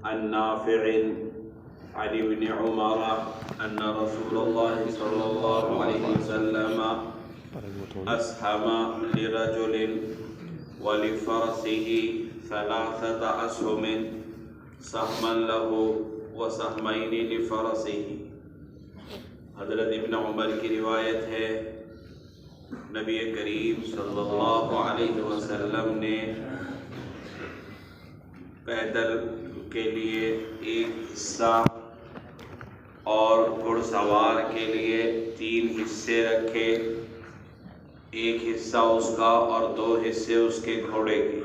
عن نافع عن ابن عمر أن رسول الله صلى الله عليه وسلم أسهم لرجل ولفرسه 3 أسهم سهما له وسهمين لفرسه۔ حضرت ابن عمر کی روایت ہے، نبی کریم صلی اللہ علیہ وسلم نے پیدل کے لیے ایک حصہ اور گھڑ سوار کے لیے 3 حصے رکھے، ایک حصہ اس کا اور 2 حصے اس کے گھوڑے کے۔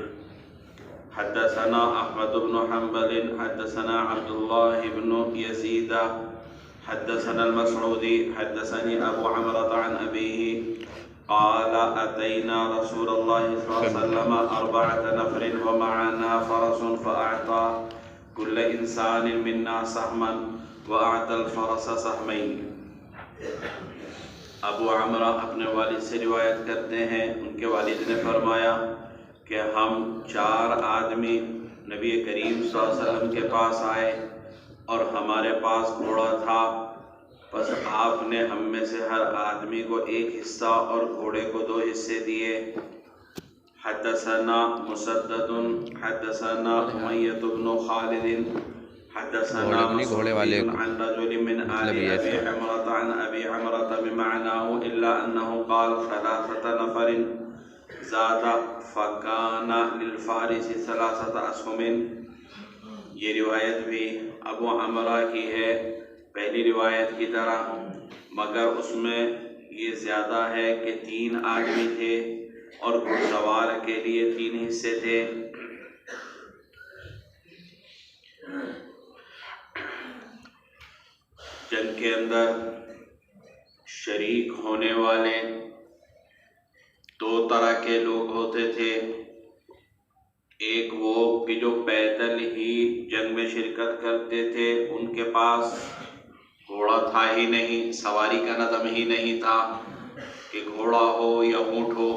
حدثنا احمد بن حنبل حدثنا عبد الله بن يزيد حدثنا المسعودي حدثني ابو عمرة عن ابيه قال اتينا رسول الله صلى الله عليه وسلم 4 نفر ومعنا فرس فاعطى كل انسان منا سهما واعطى الفرس سهمين۔ ابو عمرہ اپنے والد سے روایت کرتے ہیں، ان کے والد نے فرمایا کہ ہم 4 آدمی نبی کریم صلی اللہ علیہ وسلم کے پاس آئے اور ہمارے پاس گھوڑا تھا، بس آپ نے ہم میں سے ہر آدمی کو ایک حصہ اور گھوڑے کو 2 حصے دیے۔ حدثنا مسدد حدثنا امیۃ بن خالد حدثنا مسعود عن رجل من آل ابی عمرة عن ابی عمرة بمعناه الا انه قال 3 نفر زاد فکان للفارس 3 اسهم۔ یہ روایت بھی ابو عمرہ کی ہے پہلی روایت کی طرح، مگر اس میں یہ زیادہ ہے کہ 3 آدمی تھے اور گھڑ سوار کے لیے 3 حصے تھے۔ جنگ کے اندر شریک ہونے والے 2 طرح کے لوگ ہوتے تھے، ایک وہ کہ جو پیدل ہی جنگ میں شرکت کرتے تھے، ان کے پاس گھوڑا تھا ہی نہیں، سواری کا نظم ہی نہیں تھا کہ گھوڑا ہو یا اونٹ ہو،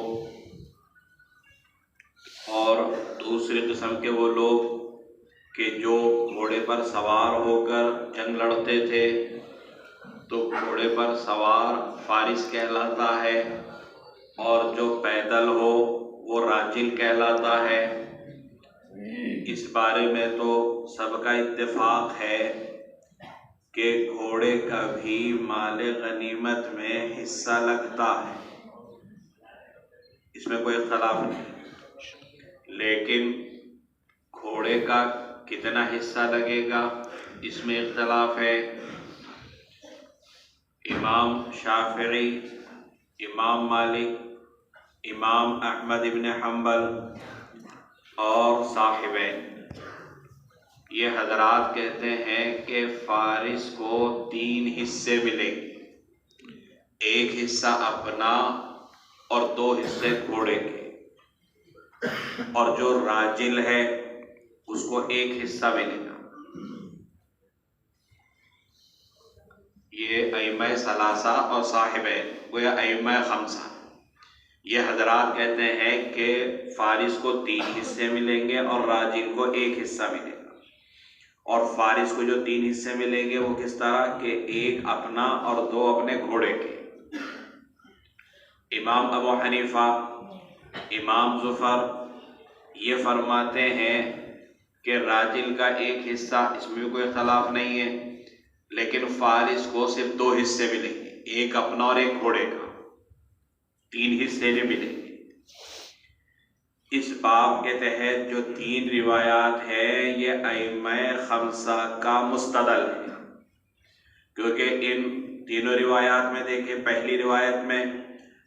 اور دوسری قسم کے وہ لوگ کہ جو گھوڑے پر سوار ہو کر جنگ لڑتے تھے، تو گھوڑے پر سوار فارس کہلاتا ہے، اور جو پیدل ہو وہ راجل کہلاتا ہے۔ اس بارے میں تو سب کا اتفاق ہے کہ گھوڑے کا بھی مال غنیمت میں حصہ لگتا ہے، اس میں کوئی اختلاف نہیں، لیکن گھوڑے کا کتنا حصہ لگے گا اس میں اختلاف ہے۔ امام شافعی، امام مالک، امام احمد بن حنبل اور صاحبین، یہ حضرات کہتے ہیں کہ فارس کو 3 حصے ملیں گے، ایک حصہ اپنا اور 2 حصے گھوڑے کے، اور جو راجل ہے اس کو 1 حصہ ملے گا۔ یہ ائمہ ثلاثہ اور صاحبین، گویا ائمہ 5، یہ حضرات کہتے ہیں کہ فارس کو 3 حصے ملیں گے اور راجل کو 1 حصہ ملے گا، اور فارس کو جو 3 حصے ملیں گے وہ کس طرح کہ 1 اپنا اور 2 اپنے گھوڑے کے۔ امام ابو حنیفہ، امام ظفر یہ فرماتے ہیں کہ راجل کا 1 حصہ، اس میں بھی کوئی اختلاف نہیں ہے، لیکن فارس کو صرف 2 حصے ملیں گے، 1 اپنا اور 1 گھوڑے کا، 3 حصے نہیں ملیں گے۔ اس باب کے تحت جو 3 روایات ہیں یہ ائمہ 5 کا مستدل ہے، کیونکہ ان تینوں روایات میں دیکھیں، پہلی روایت میں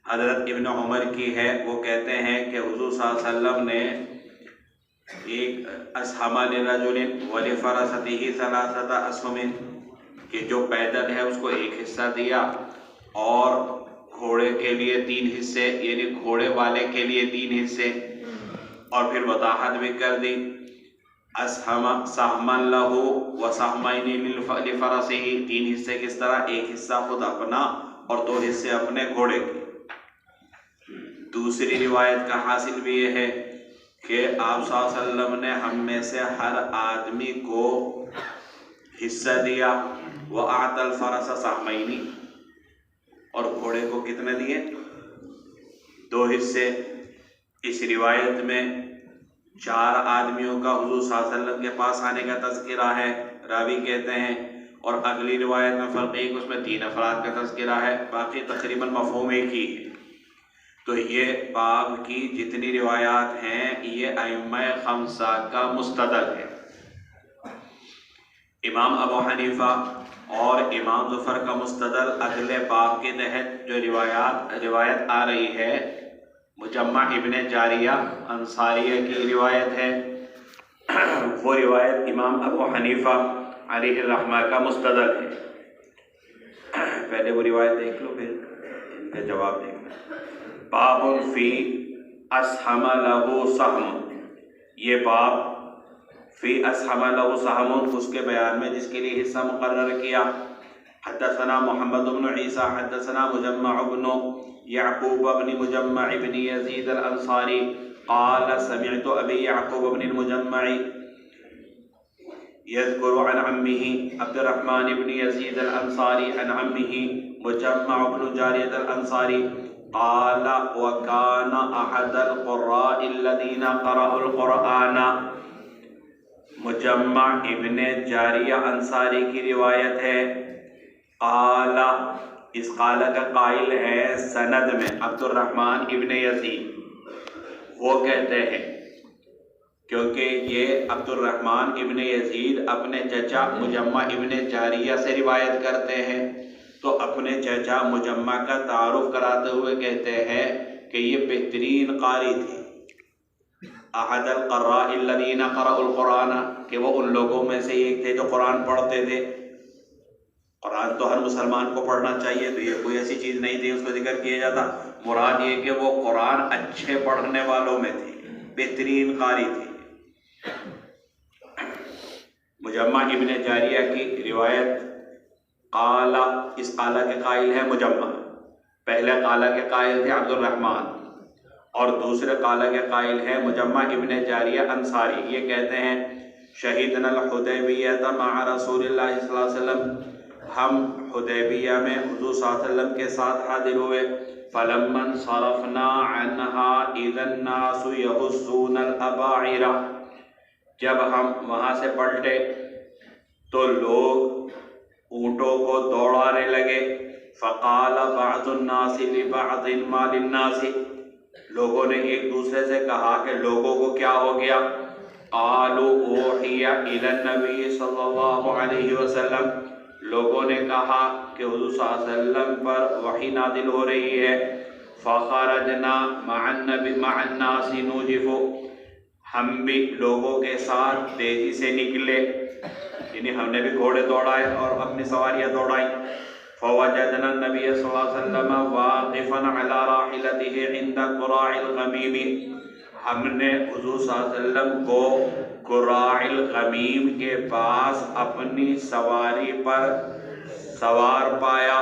حضرت ابن عمر کی ہے، وہ کہتے ہیں کہ حضور صلی اللہ علیہ وسلم نے ایک اسہم لرجل ولفرسته 3 اسهم، کہ جو پیدل ہے اس کو 1 حصہ دیا، اور گھوڑے کے لیے 3 حصے، یعنی گھوڑے والے کے لیے 3 حصے، اور پھر وضاحت بھی کر دی سہما لہ وسہمین لفرسہ، 3 حصے کس طرح، 1 حصہ خود اپنا اور 2 حصے اپنے گھوڑے کے۔ دوسری روایت کا حاصل بھی یہ ہے کہ آپ صلی اللہ علیہ وسلم نے ہم میں سے ہر آدمی کو حصہ دیا، وَأَعْطَى الْفَرَسَ سَهْمَيْنِ، اور گھوڑے کو کتنے دیے؟ 2 حصے۔ اس روایت میں 4 آدمیوں کا حضور صلی اللہ علیہ وسلم کے پاس آنے کا تذکرہ ہے، راوی کہتے ہیں، اور اگلی روایت میں فرق ایک، اس میں 3 افراد کا تذکرہ ہے، باقی تقریباً مفہوم ایک ہی ہے۔ تو یہ باب کی جتنی روایات ہیں یہ ائمہ خمسہ کا مستدل ہے۔ امام ابو حنیفہ اور امام ظفر کا مستدل اگلے باب کے تحت جو روایت آ رہی ہے، مجمع ابن جاریہ انصاریہ کی روایت ہے، وہ روایت امام ابو حنیفہ علیہ الرحمہ کا مستدل ہے۔ پہلے وہ روایت دیکھ لو پھر ان کا جواب دیکھ لو۔ باب فی اسہم لہ سہم، یہ باب فی اسہم لہ سہم اس کے بیان میں جس کے لیے حصہ مقرر کیا۔ حدثنا محمد بن عیسیٰ حدثنا مجمع بن یعقوب بن مجمع بن یزید الانصاری قال سمعت ابی یعقوب بن المجمع يذكر عن عمه عبد الرحمن بن يزيد الأنصاري عن عمه مجمع بن جارية الأنصاري قال وكان أحد القراء الذين قرأوا القرآن، مجمع ابن جاریہ انصاری کی روایت ہے۔ قال، اس قال کا قائل ہے سند میں عبد الرحمن ابن یزید، وہ کہتے ہیں کیونکہ یہ عبد الرحمن ابن یزید اپنے چچا مجمع ابن جاریہ سے روایت کرتے ہیں، تو اپنے چچا مجمع کا تعارف کراتے ہوئے کہتے ہیں کہ یہ بہترین قاری تھے، احد القراء الذین قرأوا القرآن، کہ وہ ان لوگوں میں سے ایک تھے جو قرآن پڑھتے تھے۔ قرآن تو ہر مسلمان کو پڑھنا چاہیے، تو یہ کوئی ایسی چیز نہیں تھی اس کو ذکر کیا جاتا، مراد یہ کہ وہ قرآن اچھے پڑھنے والوں میں تھے، بہترین قاری تھے۔ مجمع ابن جاریہ کی روایت قال، اس قال کے قائل ہے مجمع، پہلے قال کے قائل تھے عبد الرحمن اور دوسرے قال کے قائل ہے مجمع ابن جاریہ انصاری، یہ کہتے ہیں شہیدنا الحدیبیہ مع رسول اللہ صلی اللہ علیہ وسلم، ہم حدیبیہ میں حضور صلی اللہ علیہ وسلم کے ساتھ حاضر ہوئے، فلما انصرفنا عنها اذا الناس يهزون الاباعر، جب ہم وہاں سے پلٹے تو لوگ اونٹوں کو دوڑانے لگے، فقال بعض الناس لبعض ما للناس، لوگوں نے ایک دوسرے سے کہا کہ لوگوں کو کیا ہو گیا؟ قالوا اوحی الی النبی صلی اللہ علیہ وسلم، لوگوں نے کہا کہ حضور صلی اللہ علیہ وسلم پر وحی نازل ہو رہی ہے، فخرجنا مع الناس نوجف، ہم بھی لوگوں کے ساتھ تیزی سے نکلے، یعنی ہم نے بھی گھوڑے دوڑائے اور اپنی سواریاں دوڑائیں۔ فوجدنا النبی صلی اللہ علیہ وسلم واقفا علی راحلته عند قراع الغمیم، ہم نے حضور صلی اللہ علیہ وسلم کو قراع الغمیم کے پاس اپنی سواری پر سوار پایا۔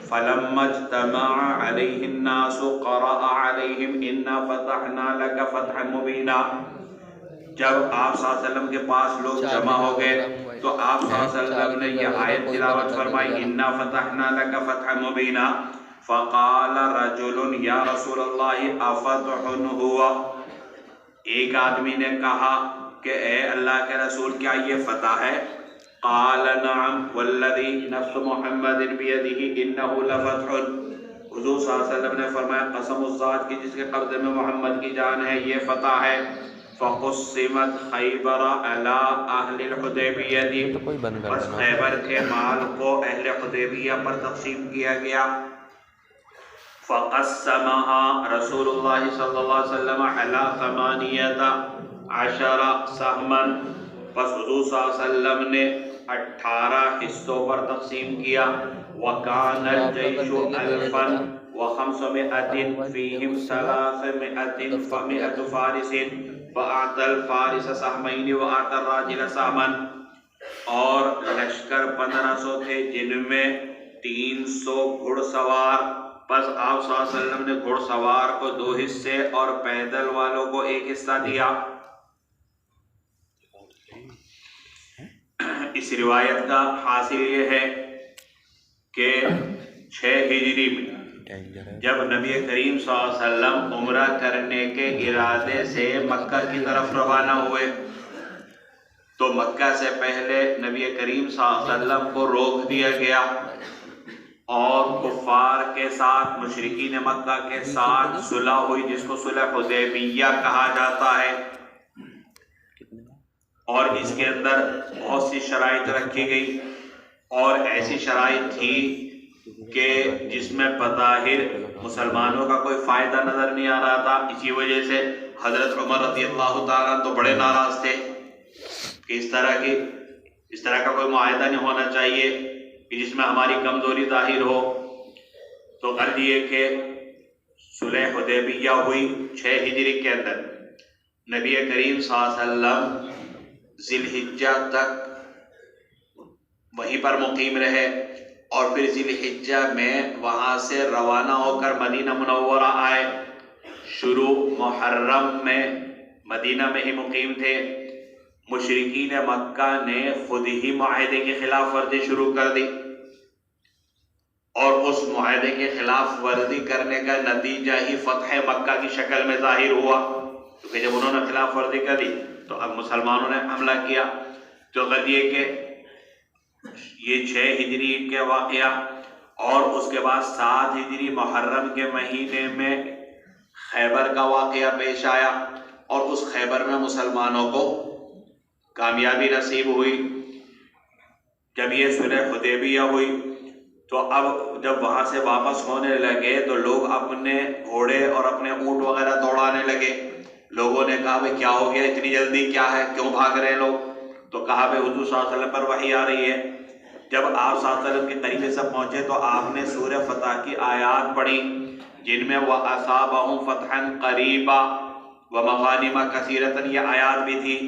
فلما اجتمع علیہ الناس قرأ علیہم انا فتحنا لک فتحا مبینا، جب آپ صلی اللہ علیہ وسلم کے پاس لوگ جمع ہو گئے تو آپ صلی اللہ علیہ وسلم نے یہ آیت تلاوت فرمائی انا فتحنا لک فتحا مبینا، فقال رجل یا رسول اللہ افتح ہوا، ایک آدمی نے کہا کہ اے اللہ کے رسول کیا یہ فتح ہے؟ قال نعم والذی نفس محمد بیدہ انہ لفتح، حضور صلی اللہ علیہ وسلم نے فرمایا قسم اس ذات کی جس کے قبضے میں محمد کی جان ہے، یہ فتح ہے۔ فقسمت خیبر علی اہل الحدیبیہ، بس خیبر کے مال کو اہل حدیبیہ پر تقسیم کیا گیا۔ فقسمها رسول اللہ صلی اللہ علیہ وسلم علی 18 سہما، پس حضور صلی اللہ علیہ وسلم نے 18 حصوں پر تقسیم کیا۔ وکان الجیش 1500 فیہم 300 فارس، فأعطى الفارس سہمین وأعطى الراجل سہما، اور لشکر 1500 تھے جن میں 300 گھڑ سوار بس آپ صلی اللہ علیہ وسلم نے گھڑ سوار کو 2 حصے اور پیدل والوں کو 1 حصہ دیا۔ اس روایت کا حاصل یہ ہے کہ 6 ہجری میں جب نبی کریم صلی اللہ علیہ وسلم عمرہ کرنے کے ارادے سے مکہ کی طرف روانہ ہوئے تو مکہ سے پہلے نبی کریم صلی اللہ علیہ وسلم کو روک دیا گیا اور کفار کے ساتھ، مشرکین مکہ کے ساتھ صلح ہوئی، جس کو صلح حدیبیہ کہا جاتا ہے، اور اس کے اندر بہت سی شرائط رکھی گئی، اور ایسی شرائط تھی کہ جس میں بظاہر مسلمانوں کا کوئی فائدہ نظر نہیں آ رہا تھا۔ اسی وجہ سے حضرت عمر رضی اللہ تعالیٰ تو بڑے ناراض تھے کہ اس طرح کا کوئی معاہدہ نہیں ہونا چاہیے کہ جس میں ہماری کمزوری ظاہر ہو۔ تو غرض یہ کہ صلح حدیبیہ ہوئی 6 ہجری کے اندر۔ نبی کریم صلی اللہ علیہ وسلم ذی الحجہ تک وہیں پر مقیم رہے، اور پھر ذی الحجہ میں وہاں سے روانہ ہو کر مدینہ منورہ آئے۔ شروع محرم میں مدینہ میں ہی مقیم تھے۔ مشرکین مکہ نے خود ہی معاہدے کی خلاف ورزی شروع کر دی، اور اس معاہدے کی خلاف ورزی کرنے کا نتیجہ ہی فتح مکہ کی شکل میں ظاہر ہوا، کیونکہ جب انہوں نے خلاف ورزی کر دی تو اب مسلمانوں نے حملہ کیا۔ تو غرض کہ یہ 6 ہجری کے واقعہ، اور اس کے بعد 7 ہجری محرم کے مہینے میں خیبر کا واقعہ پیش آیا، اور اس خیبر میں مسلمانوں کو کامیابی نصیب ہوئی۔ جب یہ صلح حدیبیہ ہوئی تو اب جب وہاں سے واپس ہونے لگے تو لوگ اپنے گھوڑے اور اپنے اونٹ وغیرہ دوڑانے لگے۔ لوگوں نے کہا بھئی کیا ہو گیا، اتنی جلدی کیا ہے، کیوں بھاگ رہے ہیں لوگ؟ تو کہا بھئی حضور صلی اللہ علیہ وسلم پر وحی آ رہی ہے۔ جب آپ صلی اللہ علیہ وسلم کے قریب سے پہنچے تو آپ نے سورہ فتح کی آیات پڑھی، جن میں وَأَصَابَهُمْ فَتْحًا قَرِيبًا وَمَغَانِمَ كَثِيرَةً یہ آیات بھی تھی۔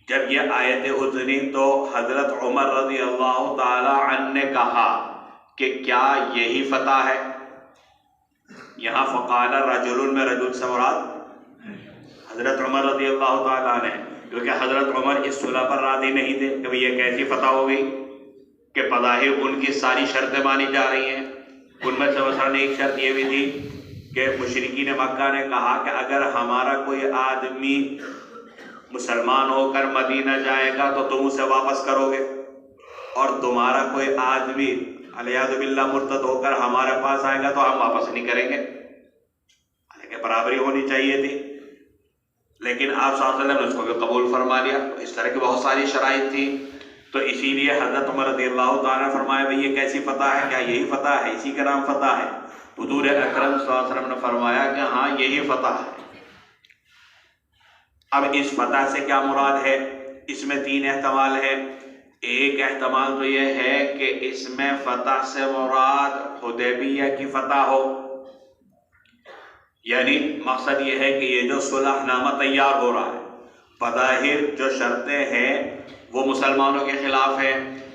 جب یہ آیتیں اتری تو حضرت عمر رضی اللہ تعالی عنہ نے کہا کہ کیا یہی فتح ہے؟ یہاں فقال رجل میں رجل سے مراد حضرت عمر رضی اللہ تعالیٰ عنہ، کیونکہ حضرت عمر اس صلح پر راضی نہیں تھے کہ یہ کیسی فتح ہو گئی کہ بظاہر ان کی ساری شرطیں مانی جا رہی ہیں۔ ان میں سے مثلاً ایک شرط یہ بھی تھی کہ مشرکین مکہ نے کہا کہ اگر ہمارا کوئی آدمی مسلمان ہو کر مدینہ جائے گا تو تم اسے واپس کرو گے، اور تمہارا کوئی آدمی علیہ باللہ مرتد ہو کر ہمارے پاس آئے گا تو ہم واپس نہیں کریں گے۔ حالانکہ برابری ہونی چاہیے تھی، لیکن آپ صلی اللہ علیہ وسلم نے اس کو بھی قبول فرما لیا۔ اس طرح کی بہت ساری شرائط تھی، تو اسی لیے حضرت عمر رضی اللہ تعالیٰ نے فرمایا بھئی یہ کیسی فتح ہے، کیا یہی فتح ہے، اسی کا نام فتح ہے؟ حضور اکرم صلی اللہ علیہ وسلم نے فرمایا کہ ہاں یہی فتح ہے۔ اب اس فتح سے کیا مراد ہے؟ اس میں 3 احتمال ہے۔ ایک احتمال تو یہ ہے کہ اس میں فتح سے مراد حدیبیہ کی فتح ہو، یعنی مقصد یہ ہے کہ یہ جو صلح نامہ تیار ہو رہا ہے، بظاہر جو شرطیں ہیں وہ مسلمانوں کے خلاف ہے،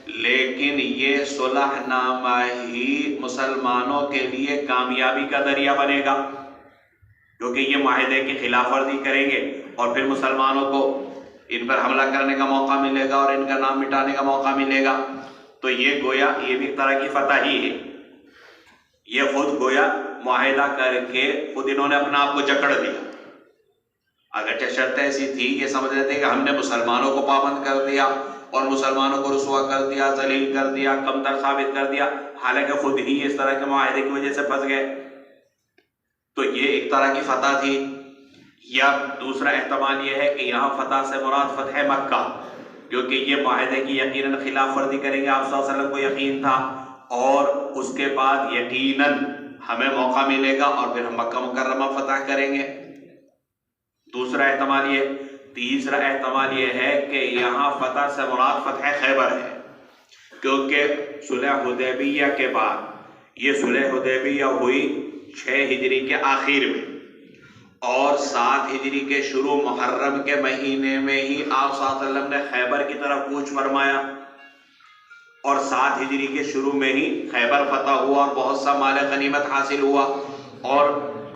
لیکن یہ صلح نامہ ہی مسلمانوں کے لیے کامیابی کا ذریعہ بنے گا، کیونکہ یہ معاہدے کی خلاف ورزی کریں گے اور پھر مسلمانوں کو ان پر حملہ کرنے کا موقع ملے گا اور ان کا نام مٹانے کا موقع ملے گا۔ تو یہ گویا یہ بھی ایک طرح کی فتح ہی ہے۔ یہ خود گویا معاہدہ کر کے خود انہوں نے اپنا آپ کو جکڑ دیا۔ اگرچہ شرط ایسی تھی، یہ سمجھ رہے تھے کہ ہم نے مسلمانوں کو پابند کر دیا اور مسلمانوں کو رسوا کر دیا، ذلیل کر دیا، کمتر ثابت کر دیا، حالانکہ خود ہی اس طرح کے معاہدے کی وجہ سے پھنس گئے۔ تو یہ ایک طرح کی فتح تھی۔ یا دوسرا احتمال یہ ہے کہ یہاں فتح سے مراد فتح مکہ، کیونکہ یہ معاہدے کی یقیناً خلاف ورزی کریں گے، آپ صلی اللہ علیہ وسلم کو یقین تھا، اور اس کے بعد یقیناً ہمیں موقع ملے گا اور پھر ہم مکہ مکرمہ فتح کریں گے۔ دوسرا احتمال یہ۔ تیسرا احتمال یہ ہے کہ یہاں فتح سے مراد فتح خیبر ہے، کیونکہ صلح حدیبیہ کے بعد یہ صلح حدیبیہ ہوئی 6 ہجری کے آخر میں، اور 7 ہجری کے شروع محرم کے مہینے میں ہی آپ صلی اللہ علیہ وسلم نے خیبر کی طرف کوچ فرمایا۔ اور 7 ہجری کے شروع میں ہی خیبر فتح ہوا اور بہت سا مال غنیمت حاصل ہوا. اور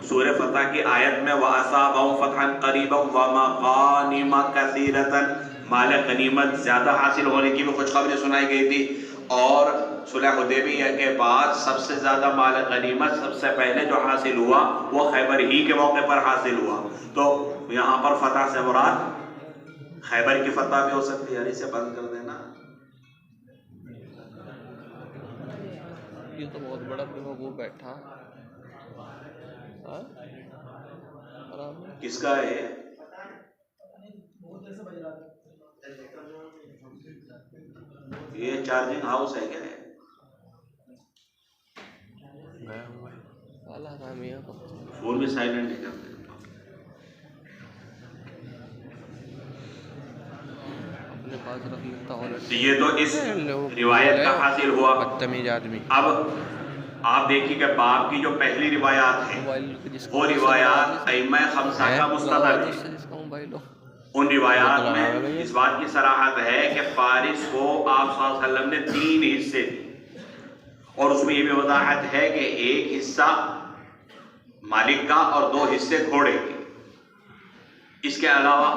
سورہ فتح کی آیت میں وَأَصَابَهُمْ فَتْحًا قَرِيبًا وَمَغَانِمَ كَثِيرَةً مال غنیمت زیادہ حاصل ہونے کی بھی خوشخبری سنائی گئی تھی. اور صلح حدیبیہ کے بعد سب سے زیادہ مال غنیمت سب سے پہلے جو حاصل ہوا وہ خیبر ہی کے موقع پر حاصل ہوا. تو یہاں پر فتح سے مراد خیبر کی فتح بھی ہو سکتی ہے. اسے بند کر دینا. یہ تو بہت بڑا وہ بیٹھا کس کا ہے؟ یہ چارجنگ ہاؤس ہے کیا ہے؟ فون بھی سائلنٹ نہیں کرتے. اپنے پاس رکھ لیتا ہوں. یہ تو اس روایت کا حاصل ہوا. بدتمیز آدمی. اب آپ دیکھیے کہ باب کی جو پہلی روایات ہیں وہ روایات ائمہ خمسہ کا مستدل ہے. ان روایات میں اس بات کی صراحت ہے کہ فارس کو آپ صلی اللہ علیہ وسلم نے 3 حصے دیے اور اس میں یہ بھی وضاحت ہے کہ 1 حصہ مالک کا اور 2 حصے گھوڑے کے. اس کے علاوہ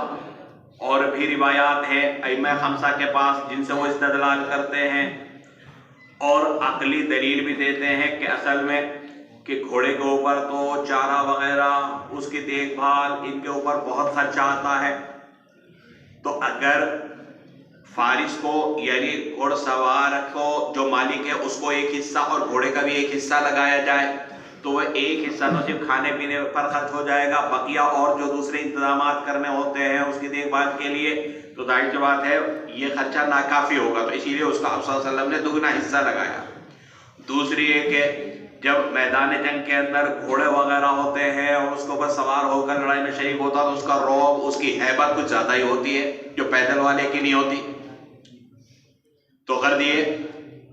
اور بھی روایات ہیں ائمہ خمسہ کے پاس جن سے وہ استدلال کرتے ہیں اور عقلی دلیل بھی دیتے ہیں کہ اصل میں کہ گھوڑے کے اوپر تو چارہ وغیرہ اس کی دیکھ بھال ان کے اوپر بہت خرچہ آتا ہے. تو اگر فارس کو یعنی گھوڑ سوار کو جو مالک ہے اس کو 1 حصہ اور گھوڑے کا بھی 1 حصہ لگایا جائے تو وہ 1 حصہ تو صرف کھانے پینے پر خرچ ہو جائے گا. بقیہ اور جو دوسرے انتظامات کرنے ہوتے ہیں اس کی دیکھ بھال کے لیے تو ظاہر سی بات ہے یہ خرچہ ناکافی ہوگا. تو اسی لیے اس کا آپ صلی اللہ علیہ وسلم نے دگنا حصہ لگایا. دوسری یہ کہ جب میدان جنگ کے اندر گھوڑے وغیرہ ہوتے ہیں اور اس کے اوپر سوار ہو کر لڑائی میں شریک ہوتا تو اس کا رعب اس کی ہیبت کچھ زیادہ ہی ہوتی ہے جو پیدل والے کی نہیں ہوتی. تو غرض یہ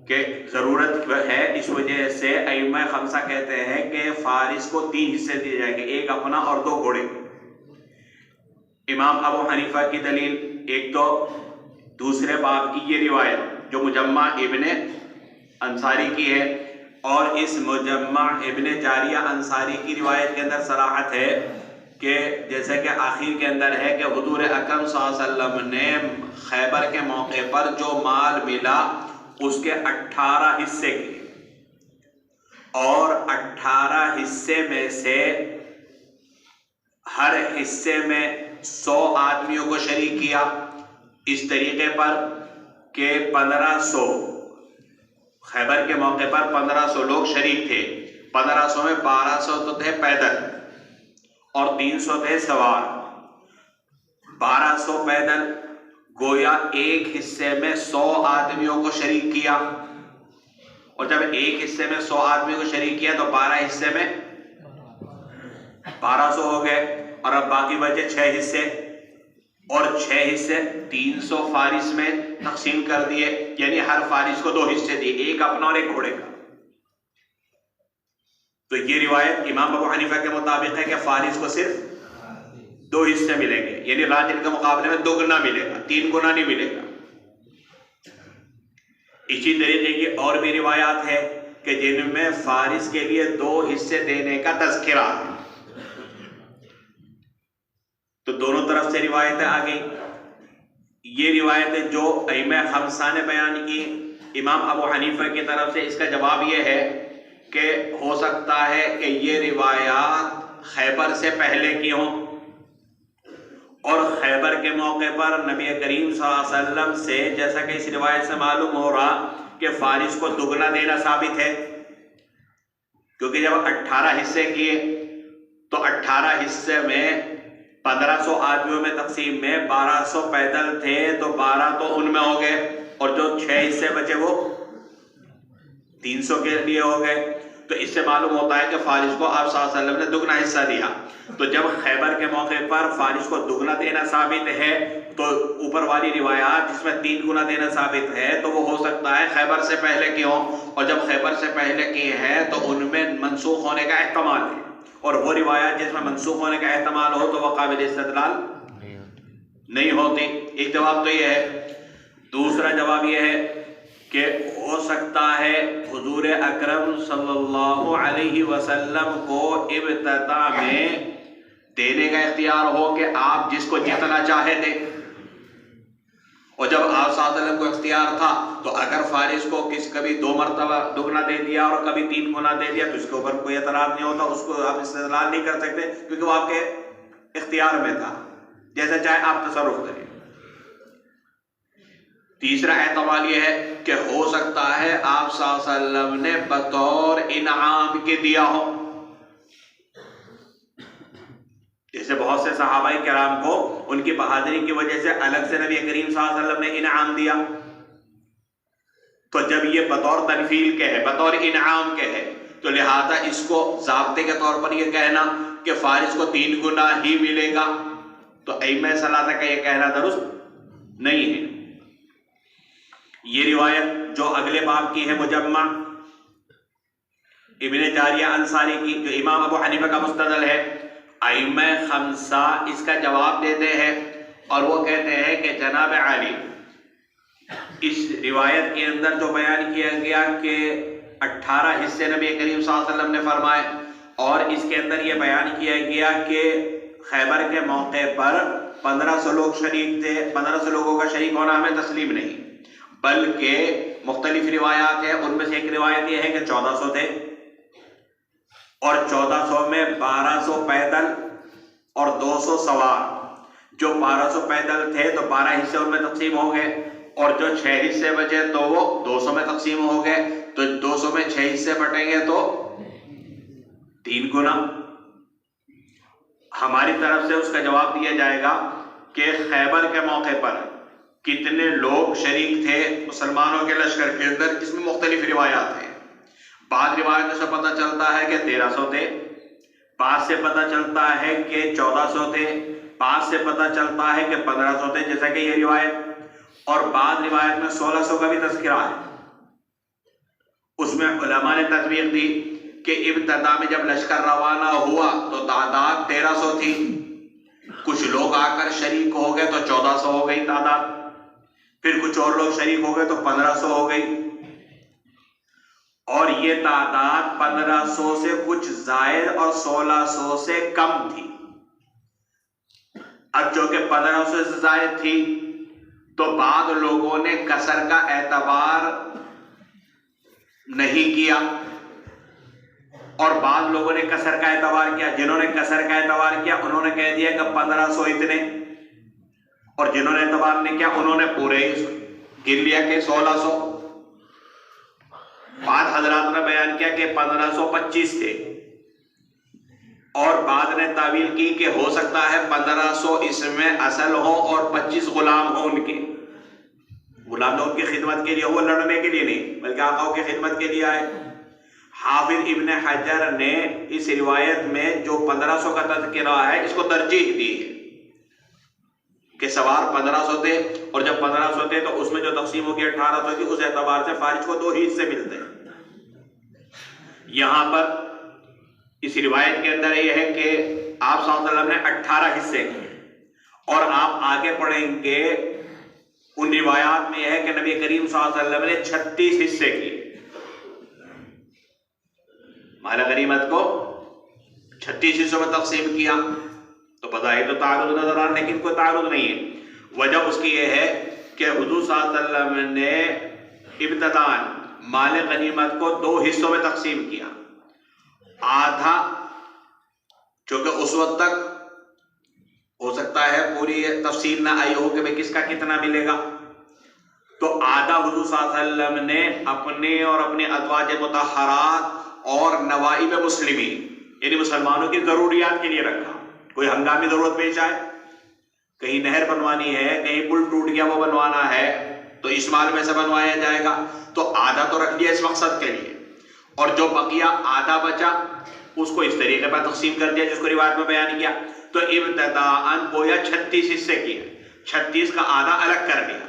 کہ ضرورت ہے. اس وجہ سے ائمہ خمسہ کہتے ہیں کہ فارس کو 3 حصے دیے جائیں گے, 1 اپنا اور 2 گھوڑے. امام ابو حنیفہ کی دلیل ایک تو دوسرے باب کی یہ روایت جو مجمع ابن انصاری کی ہے اور اس مجمع ابن جاریہ انصاری کی روایت کے اندر صراحت ہے کہ جیسے کہ آخر کے اندر ہے کہ حضور اکرم صلی اللہ علیہ وسلم نے خیبر کے موقع پر جو مال ملا اس کے 18 حصے کیے اور 18 حصے میں سے ہر حصے میں 100 آدمیوں کو شریک کیا اس طریقے پر کہ 1500 خیبر کے موقع پر 1500 لوگ شریک تھے. 1500 میں 1200 تو تھے پیدل اور 300 تھے سوار. 1200 پیدل گویا 1 حصے میں 100 آدمیوں کو شریک کیا اور جب 1 حصے میں 100 آدمیوں کو شریک کیا تو 12 حصے میں 1200 ہو گئے اور اب باقی بچے 6 حصے اور 6 حصے 300 فارس میں تقسیم کر دیے یعنی ہر فارس کو 2 حصے دیے, 1 اپنا اور 1 گھوڑے کا. تو یہ روایت امام ابو حنیفہ کے مطابق ہے کہ فارس کو صرف 2 حصے ملیں گے یعنی راجل کے مقابلے میں 2 گنا ملے گا, 3 گنا نہیں ملے گا. اسی طریقے کی اور بھی روایات ہے کہ جن میں فارس کے لیے 2 حصے دینے کا تذکرہ ہے. تو دونوں طرف سے روایتیں آ گئی. یہ روایتیں جو ائمہ خمسہ نے بیان کی امام ابو حنیفہ کی طرف سے اس کا جواب یہ ہے کہ ہو سکتا ہے کہ یہ روایات خیبر سے پہلے کی ہوں اور خیبر کے موقع پر نبی کریم صلی اللہ علیہ وسلم سے جیسا کہ اس روایت سے معلوم ہو رہا کہ فارس کو دگنا دینا ثابت ہے کیونکہ جب 18 حصے کیے تو 18 حصے میں 1500 آدمیوں میں تقسیم میں 1200 پیدل تھے تو 12 تو ان میں ہو گئے اور جو 6 حصے بچے وہ 300 کے لیے ہو گئے. تو اس سے معلوم ہوتا ہے کہ فارس کو آپ صلی اللہ علیہ وسلم نے دگنا حصہ دیا. تو جب خیبر کے موقع پر فارس کو دگنا دینا ثابت ہے تو اوپر والی روایات جس میں 3 گنا دینا ثابت ہے تو وہ ہو سکتا ہے خیبر سے پہلے کی ہوں اور جب خیبر سے پہلے کی ہے تو ان میں منسوخ ہونے کا احتمال ہے اور وہ روایات جس میں منسوخ ہونے کا احتمال ہو تو وہ قابل استدلال نہیں ہوتی. ایک جواب تو یہ ہے. دوسرا جواب یہ ہے کہ ہو سکتا ہے حضور اکرم صلی اللہ علیہ وسلم کو ابتدا میں دینے کا اختیار ہو کہ آپ جس کو جتنا چاہے دیں، اور جب آپ صلی اللہ علیہ وسلم کو اختیار تھا تو اگر فارس کو کبھی 2 مرتبہ دگنا دے دیا اور کبھی 3 گنا دے دیا تو اس کے اوپر کوئی اعتراض نہیں ہوتا، اس کو آپ استدلال نہیں کر سکتے کیونکہ وہ آپ کے اختیار میں تھا، جیسے چاہے آپ تصرف کریں۔ تیسرا احتمال یہ ہے کہ ہو سکتا ہے آپ صلی اللہ علیہ وسلم نے بطور انعام کے دیا ہو، جیسے بہت سے صحابہ کرام کو ان کی بہادری کی وجہ سے الگ سے نبی کریم صلی اللہ علیہ وسلم نے انعام دیا، تو جب یہ بطور تنفیل کے ہے، بطور انعام کے ہے، تو لہذا اس کو ضابطے کے طور پر یہ کہنا کہ فارس کو 3 گنا ہی ملے گا، تو ائمہ ثلاثہ کا یہ کہنا درست نہیں ہے۔ یہ روایت جو اگلے باب کی ہے مجمع ابن جاریہ انصاری کی، جو امام ابو حنیفہ کا مستدل ہے، ائمہ خمسہ اس کا جواب دیتے ہیں اور وہ کہتے ہیں کہ جناب علی اس روایت کے اندر جو بیان کیا گیا کہ 18 حصے نبی کریم صلی اللہ علیہ وسلم نے فرمائے، اور اس کے اندر یہ بیان کیا گیا کہ خیبر کے موقع پر 1500 لوگ شریک تھے، 1500 لوگوں کا شریک ہونا ہمیں تسلیم نہیں، بلکہ مختلف روایات ہیں، ان میں سے ایک روایت یہ ہے کہ 1400 تھے، اور 1400 میں 1200 پیدل اور 200 سوار، جو 1200 پیدل تھے تو 12 حصے ان میں تقسیم ہو گئے، اور جو 6 حصے بچے تو وہ 200 میں تقسیم ہو گئے، تو 200 میں 6 حصے بٹیں گے تو 3 گنا۔ ہماری طرف سے اس کا جواب دیا جائے گا کہ خیبر کے موقع پر کتنے لوگ شریک تھے مسلمانوں کے لشکر کے اندر، اس میں مختلف روایات ہیں۔ بعض روایتوں سے پتہ چلتا ہے کہ 1300 تھے، بعض سے پتہ چلتا ہے کہ 1400 تھے، بعض سے پتہ چلتا ہے کہ 1500 تھے، جیسا کہ یہ روایت، اور بعض روایت میں 1600 کا بھی تذکرہ ہے۔ اس میں علماء نے تطبیق دی کہ ابتدا میں جب لشکر روانہ ہوا تو تعداد 1300 تھی، کچھ لوگ آ کر شریک ہو گئے تو 1400 ہو گئی تعداد، پھر کچھ اور لوگ شریک ہو گئے تو 1500 ہو گئی، اور یہ تعداد 1500 سے کچھ زائد اور 1600 سے کم تھی۔ اب جو کہ 1500 سے زائد تھی تو بعض لوگوں نے کسر کا اعتبار نہیں کیا اور بعض لوگوں نے کسر کا اعتبار کیا۔ جنہوں نے کسر کا اعتبار کیا انہوں نے کہہ دیا کہ 1500 اتنے، اور جنہوں نے اعتبار نہیں کیا انہوں نے پورے گر لیا کہ 1600۔ بعض حضرات نے بیان کیا کہ 1525 تھے، اور بعض نے تعویل کی کہ ہو سکتا ہے 1500 اس میں اصل ہو اور 25 غلام ہو، ان کے غلام لوگ کی خدمت کے لیے، وہ لڑنے کے لیے نہیں بلکہ آقاؤں کی خدمت کے لیے آئے۔ حافظ ابن حجر نے اس روایت میں جو 1500 کا تذکرہ ہے اس کو ترجیح دی ہے کہ سوار 1500 تھے، اور جب 1500 تھے تو اس میں جو تقسیم ہو گیا 1800 کی، اس اعتبار سے فارس کو 2 حصے ملتے ہیں۔ یہاں پر اس روایت کے اندر یہ ہے کہ آپ صلی اللہ علیہ وسلم نے 18 حصے کیے، اور آپ آگے پڑھیں گے ان روایات میں یہ ہے کہ نبی کریم صلی اللہ علیہ وسلم نے 36 حصے کیے، مال غنیمت کو 36 حصوں میں تقسیم کیا۔ تو بظاہر تو تعارض نظر آ رہا، لیکن کوئی تعارض نہیں ہے۔ وجہ اس کی یہ ہے کہ حضور صلی اللہ علیہ وسلم نے ابتداءً مال غنیمت کو 2 حصوں میں تقسیم کیا، آدھا چونکہ اس وقت تک ہو سکتا ہے پوری تفصیل نہ آئی ہو کہ بھئی کس کا کتنا ملے گا، تو آدھا حضور صلی اللہ علیہ وسلم نے اپنے اور اپنے ازواج مطہرات اور نوائب مسلمین یعنی مسلمانوں کی ضروریات کے لیے رکھا۔ کوئی ہنگامی ضرورت پیش آئے، کہیں نہر بنوانی ہے، کہیں پل ٹوٹ گیا وہ بنوانا ہے، تو اس مال میں سے بنوایا جائے گا، تو آدھا تو رکھ دیا اس مقصد کے لیے، اور جو بقیہ آدھا بچا اس کو اس طریقے پر تقسیم کر دیا جس کو روایت میں بیان کیا۔ تو ابتداءً گویا 36 حصے کیے، 36 کا آدھا الگ کر دیا،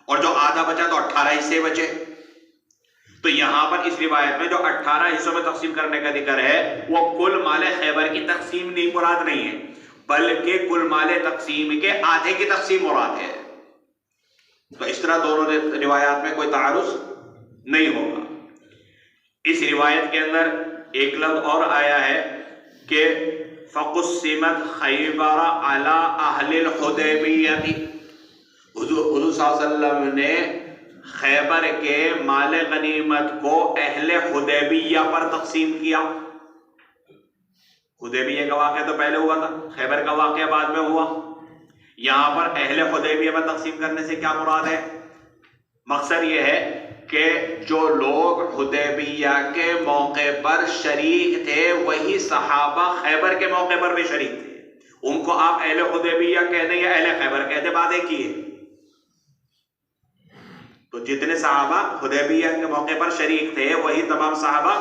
اور جو آدھا بچا تو 18 حصے بچے۔ تو یہاں پر اس روایت میں جو 18 حصوں میں تقسیم کرنے کا ذکر ہے وہ کل مال خیبر کی تقسیم نہیں مراد نہیں ہے، بلکہ کل مال تقسیم کے آدھے کی تقسیم مراد ہے۔ تو اس طرح دونوں روایات میں کوئی تعارض نہیں ہوگا۔ اس روایت کے اندر ایک لفظ اور آیا ہے کہ فَقُسِّمَتْ خَيْبَرَ عَلَىٰ أَهْلِ الْحُدَيْبِيَّةِ، حضور صلی اللہ علیہ وسلم نے خیبر کے مال غنیمت کو اہل حدیبیہ پر تقسیم کیا۔ حدیبیہ کا واقعہ تو پہلے ہوا تھا، خیبر کا واقعہ بعد میں ہوا۔ یہاں پر اہل حدیبیہ پر تقسیم کرنے سے کیا مراد ہے؟ مقصد یہ ہے کہ جو لوگ حدیبیہ کے موقع پر شریک تھے وہی صحابہ خیبر کے موقع پر بھی شریک تھے، ان کو آپ اہل حدیبیہ کہہ دیں یا اہل خیبر کہہ دیں، بات ایک ہی ہے۔ تو جتنے صحابہ حدیبیہ کے موقع پر شریک تھے وہی تمام صحابہ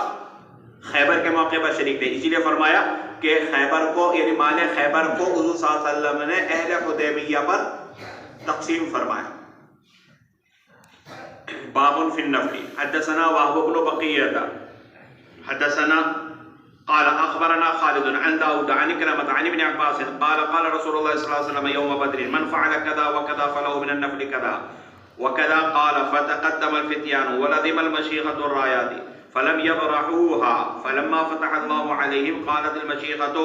خیبر کے موقع پر شریک تھے، اسی لیے فرمایا کہ خیبر کو یعنی مال خیبر کو حضور صلی اللہ علیہ وسلم نے اہل حدیبیہ پر تقسیم فرمایا۔ باب فی النفل، حدثنا وهب بن بقية حدثنا قال اخبرنا خالد عن داود عن كرامة عن ابن عباس قال قال رسول الله صلى الله عليه وسلم يوم بدر من فعل كذا وكذا فله من النفل كذا وكذا قال فتقدم الفتيان ولزم المشيخة الرايات فلم يبرحوها فلما فتح الله عليهم قالت المشيخة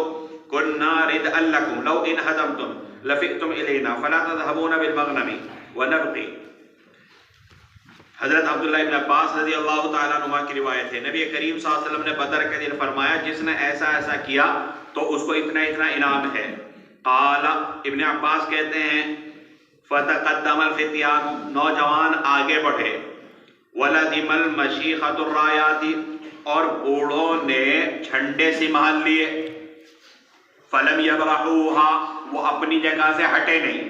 كنا ردءا لكم لو إن هزمتم لفئتم إلينا فلا تذهبون بالمغنم ونبقي۔ حضرت عبداللہ ابن عباس رضی اللہ تعالیٰ عنہ کی روایت ہے، نبی کریم صلی اللہ علیہ وسلم نے بدر کے دن فرمایا جس نے ایسا ایسا کیا تو اس کو اتنا اتنا انعام ہے۔ قال ابن عباس کہتے ہیں فتقدم الفتیان، نوجوان آگے بڑھے، ولزم المشیخۃ الرایات، اور بوڑھوں نے جھنڈے سنبھال لیے، فلم یبرحوها، وہ اپنی جگہ سے ہٹے نہیں،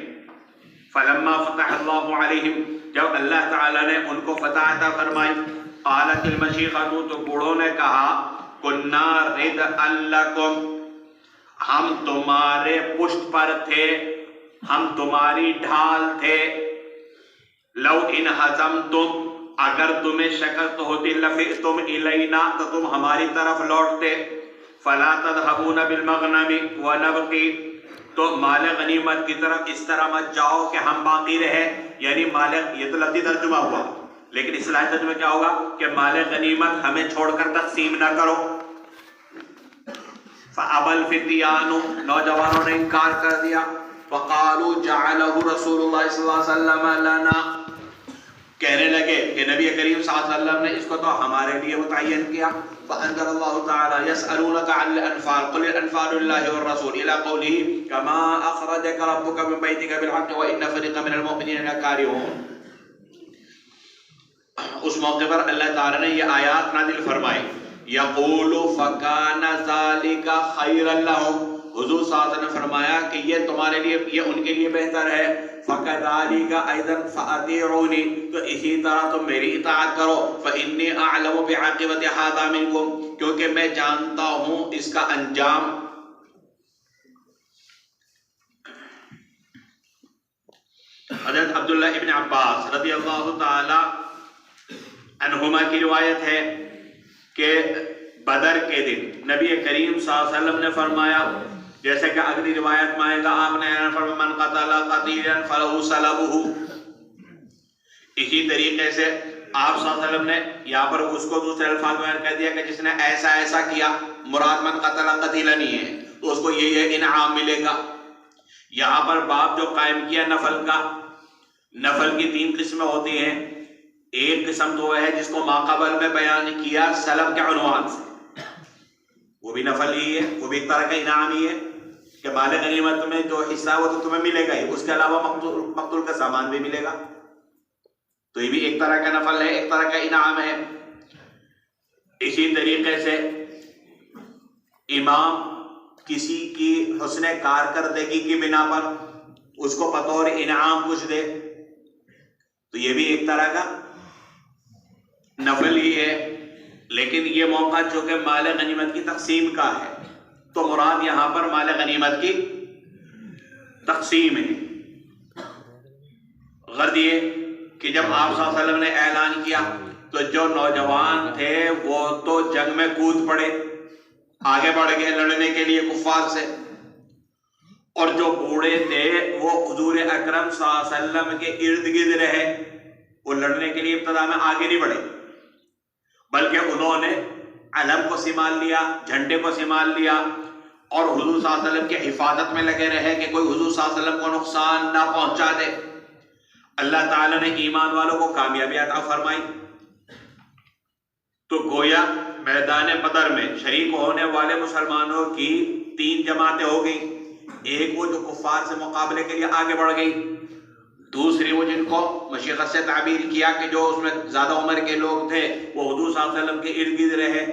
فلما فتح اللہ علیہم، جب اللہ تعالیٰ نے ان کو فتح عطا فرمائی، قالت المشیخۃ، تو بوڑھوں نے کہا کنا ردءا لکم، ہم تمہارے پشت پر تھے، ہم تمہاری ڈھال تھے، لو ان ہزمتم، اگر تمہیں شکست ہوتی، لفئتم الینا، تو تم ہماری طرف لوٹتے، فلا تذهبون بالمغنم ونبقی، تو مال غنیمت کی طرف اس طرح مت جاؤ کہ ہم باقی رہے، یعنی مال، یہ تو لفظی ترجمہ ہوا، لیکن اصطلاحی ترجمہ کیا ہوگا کہ مال غنیمت ہمیں چھوڑ کر تقسیم نہ کرو۔ فأبى الفتيان، نوجوانوں نے انکار کر دیا، فقالوا جعله رسول اللہ صلی اللہ علیہ وسلم لنا، کہنے لگے کہ نبی کریم صلی اللہ علیہ وسلم نے اس کو تو ہمارے لیے متعین کیا۔ فأنزل اللہ تعالی يسألونك عن الأنفال قل الأنفال لله والرسول إلى قوله كما أخرجك ربك من بيتك بالحق وإن فريقا من المؤمنين لكارهون۔ اس موقع پر اللہ تعالی نے یہ آیات نازل فرمائی، یقول فکان ذلک خیرا لهم، حضور صلی اللہ علیہ وسلم نے فرمایا کہ یہ تمہارے لیے، یہ ان کے لیے بہتر ہے، فکذالک ایضا فاطیعونی، تو اسی طرح تم میری اطاعت کرو، فانی اعلم بعاقبۃ ھذا منکم، کیونکہ میں جانتا ہوں اس کا انجام۔ حضرت عبداللہ ابن عباس رضی اللہ تعالی عنہما کی روایت ہے کہ بدر کے دن نبی کریم صلی اللہ علیہ وسلم نے فرمایا، جیسے کہ اگلی روایت میں آئے گا، آپ نے فرمایا من قتل قتیلا فلہ سلبہ، اسی طریقے سے آپ صلی اللہ علیہ وسلم نے یہاں پر اس کو دوسرے الفاظ میں کہہ دیا کہ جس نے ایسا ایسا کیا، مراد من قتل قتیلا نہیں ہے، تو اس کو یہ انعام ملے گا۔ یہاں پر باب جو قائم کیا نفل کا، نفل کی 3 قسمیں ہوتی ہیں، ایک قسم تو ہے جس کو ماقبل میں بیان کیا سلب کے عنوان سے، وہ بھی نفل ہی ہے، وہ بھی ایک طرح کا انعام ہی ہے کہ مال غنیمت میں جو حصہ وہ تو تمہیں ملے گا ہی، اس کے علاوہ مقتول کا سامان بھی ملے گا، تو یہ بھی ایک طرح کا نفل ہے، ایک طرح کا انعام ہے۔ اسی طریقے سے امام کسی کی حسن کارکردگی کی بنا پر اس کو بطور انعام کچھ دے، تو یہ بھی ایک طرح کا نفل ہی ہے، لیکن یہ موقع جو کہ مال غنیمت کی تقسیم کا ہے، تو مراد یہاں پر مال غنیمت کی تقسیم ہے۔ غرض یہ کہ جب آپ صلی اللہ علیہ وسلم نے اعلان کیا تو جو نوجوان تھے وہ تو جنگ میں کود پڑے، آگے بڑھ گئے لڑنے کے لیے کفار سے، اور جو بوڑھے تھے وہ حضور اکرم صلی اللہ علیہ وسلم کے ارد گرد رہے، وہ لڑنے کے لیے ابتدا میں آگے نہیں بڑھے، بلکہ انہوں نے علم کو سنبھال لیا، جھنڈے کو سنبھال لیا، اور حضور صلی اللہ علیہ وسلم کی حفاظت میں لگے رہے کہ کوئی حضور صلی اللہ علیہ وسلم کو نقصان نہ پہنچا دے۔ اللہ تعالیٰ نے ایمان والوں کو کامیابی عطا فرمائی۔ تو گویا میدان بدر میں شریک ہونے والے مسلمانوں کی 3 جماعتیں ہو گئی۔ ایک وہ جو کفار سے مقابلے کے لیے آگے بڑھ گئی، دوسری وہ جن کو مشیخت سے تعبیر کیا کہ جو اس میں زیادہ عمر کے لوگ تھے وہ حضور صلی اللہ علیہ وسلم کے ارد گرد رہے،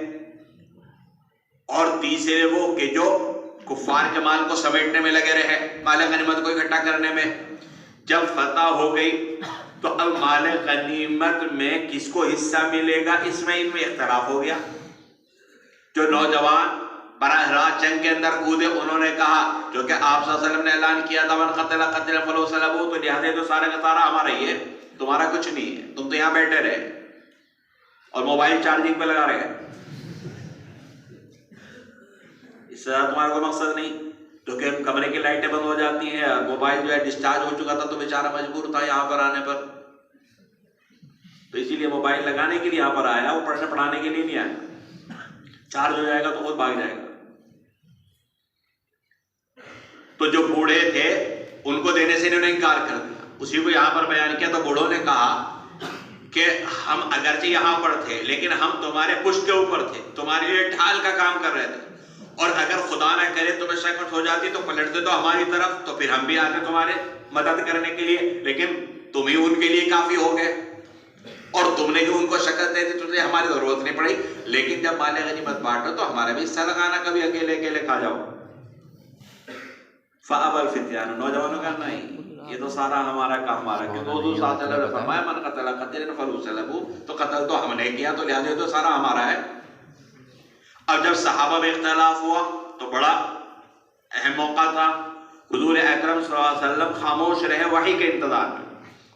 اور تیسرے وہ کہ جو کفار کے مال کو سمیٹنے میں لگے رہے، مال غنیمت کو اکٹھا کرنے میں۔ جب فتح ہو گئی تو اب مال غنیمت میں کس کو حصہ ملے گا، اس میں ان میں اختلاف ہو گیا۔ جو نوجوان براہ راست جنگ کے اندر کودے، انہوں نے کہا جو کہ آپ صلی اللہ علیہ وسلم نے اعلان کیا تھا من قتل قتل فلو سلبو، تو لہٰذا تو سارے کا سارا ہمارا ہی ہے، تمہارا کچھ نہیں ہے، تم تو یہاں بیٹھے رہے اور موبائل چارجنگ پہ لگا رہے، اس سے تمہارا کوئی مقصد نہیں، کیونکہ کمرے کی لائٹیں بند ہو جاتی ہیں، موبائل جو ہے ڈسچارج ہو چکا تھا تو بیچارہ مجبور تھا یہاں پر آنے پر، تو اسی لیے موبائل لگانے کے لیے یہاں پر آیا، وہ پڑھنے پڑھانے کے لیے نہیں آیا، چارج ہو جائے گا تو خود بھاگ جائے گا۔ تو جو بوڑھے تھے ان کو دینے سے انہوں نے انکار کر دیا، اسی کو یہاں پر بیان کیا۔ تو بوڑھوں نے کہا کہ ہم اگرچہ یہاں پر تھے لیکن ہم تمہارے پشت کے اوپر تھے، تمہارے لیے ڈھال کا کام کر رہے تھے، اور اگر خدا نہ کرے تمہیں شکست ہو جاتی تو پلٹتے تو ہماری طرف، تو پھر ہم بھی آتے تمہارے مدد کرنے کے لیے، لیکن تم ہی ان کے لیے کافی ہو گئے، اور تم نے جو ان کو شکست دے دی تجھے ہماری ضرورت نہیں پڑی، لیکن جب مال غنیمت بانٹو تو ہمارا بھی حصہ لگانا، کبھی اکیلے اکیلے کھا جاؤ۔ فَأَبَى الْفِتْيَانُ، نوجوانوں کا نہیں، یہ تو سارا ہمارا کا ہمارا، کہ تو حضور صلی اللہ علیہ وسلم نے فرمایا من قتل قتلا فلو سلبو، تو قتل تو ہم نے کیا، تو لہٰذا تو سارا ہمارا ہے۔ اب جب صحابہ میں اختلاف ہوا تو بڑا اہم موقع تھا، حضور اکرم صلی اللہ علیہ وسلم خاموش رہے وحی کے انتظار میں،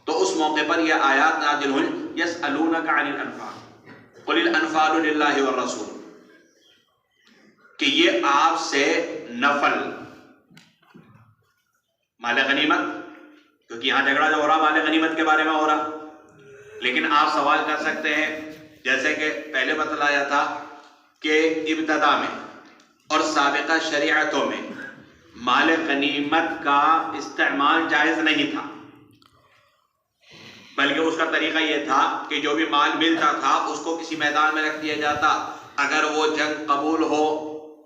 تو اس موقع پر یہ آیات نازل ہوئی یسألونک عن الانفال قل الانفال للہ والرسول، کہ یہ آپ سے نفل مال غنیمت، کیونکہ یہاں جھگڑا جو ہو رہا مال غنیمت کے بارے میں ہو رہا، لیکن آپ سوال کر سکتے ہیں جیسے کہ پہلے بتلایا تھا کہ ابتدا میں اور سابقہ شریعتوں میں مال غنیمت کا استعمال جائز نہیں تھا، بلکہ اس کا طریقہ یہ تھا کہ جو بھی مال ملتا تھا اس کو کسی میدان میں رکھ دیا جاتا، اگر وہ جنگ قبول ہو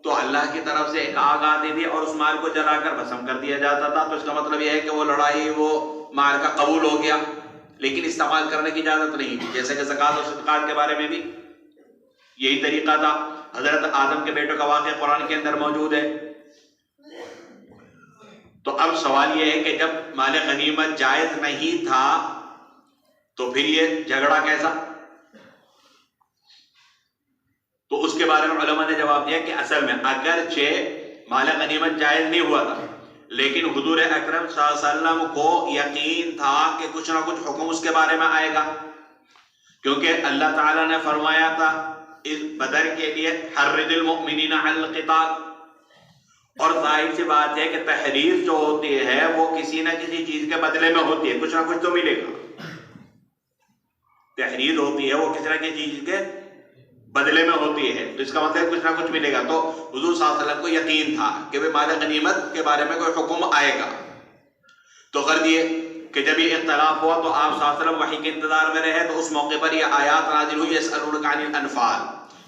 تو اللہ کی طرف سے ایک آگ آتی تھی اور اس مال کو جلا کر بھسم کر دیا جاتا تھا، تو اس کا مطلب یہ ہے کہ وہ لڑائی وہ مال کا قبول ہو گیا، لیکن استعمال کرنے کی اجازت نہیں تھی، جیسے کہ زکوٰۃ اور صدقات کے بارے میں بھی یہی طریقہ تھا۔ حضرت آدم کے بیٹوں کا واقعہ قرآن کے اندر موجود ہے۔ تو اب سوال یہ ہے کہ جب مال غنیمت جائز نہیں تھا تو پھر یہ جھگڑا کیسا؟ تو اس کے بارے میں علماء نے جواب دیا کہ اصل میں اگرچہ مال غنیمت جائز نہیں ہوا تھا، لیکن حضور اکرم صلی اللہ علیہ وسلم کو یقین تھا کہ کچھ نہ کچھ حکم اس کے بارے میں آئے گا، کیونکہ اللہ تعالیٰ نے فرمایا تھا اس بدر کے لیے حرض المؤمنین علی القتال، اور ظاہر سی بات ہے کہ تحریر جو ہوتی ہے وہ کسی نہ کسی چیز کے بدلے میں ہوتی ہے، کچھ نہ کچھ تو ملے گا، تحریر ہوتی ہے وہ کسی نہ کسی چیز کے بدلے میں ہوتی ہے، تو اس کا مطلب کچھ نہ کچھ ملے گا۔ تو حضور صلی اللہ علیہ وسلم کو یقین تھا کہ مال غنیمت کے بارے میں کوئی حکم آئے گا، تو کر دیے کہ جب یہ اختلاف ہوا تو آپ صلی اللہ علیہ وسلم وحی کے انتظار میں رہے، تو اس موقع پر یہ آیات نازل ہوئی یسألونک عن الانفال،